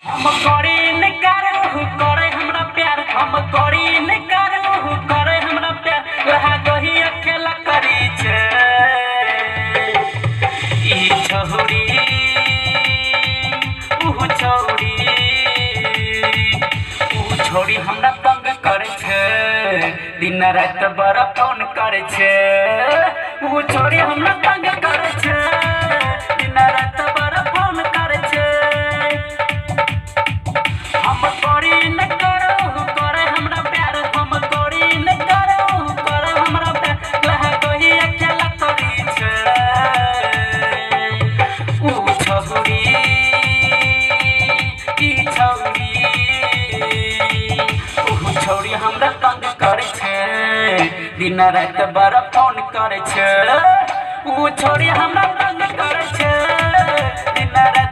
हम करी न करू करे हमरा प्यार, हम करी न करू करे हमरा प्यार, रहा गही अकेला करी छे ई छोड़ी ऊ छोड़ी हमरा तंग करे छे, दिन रात बड़ा फोन करे छे। ऊ छोड़ी हमरा तंग करे छे, दिन रात बड़ा फोन करे छे। हम करी न करू करे हमरा प्यार, हम करी न करू करे हमरा प्यार, रहा गही अकेला करी छे ऊ छोड़ी ई छोड़ी छोड़ी हमरा तंग करे छे, दिन रात बड़ा फोन करे छे। ऊ छोड़ी हमरा तंग करे छे, दिन रात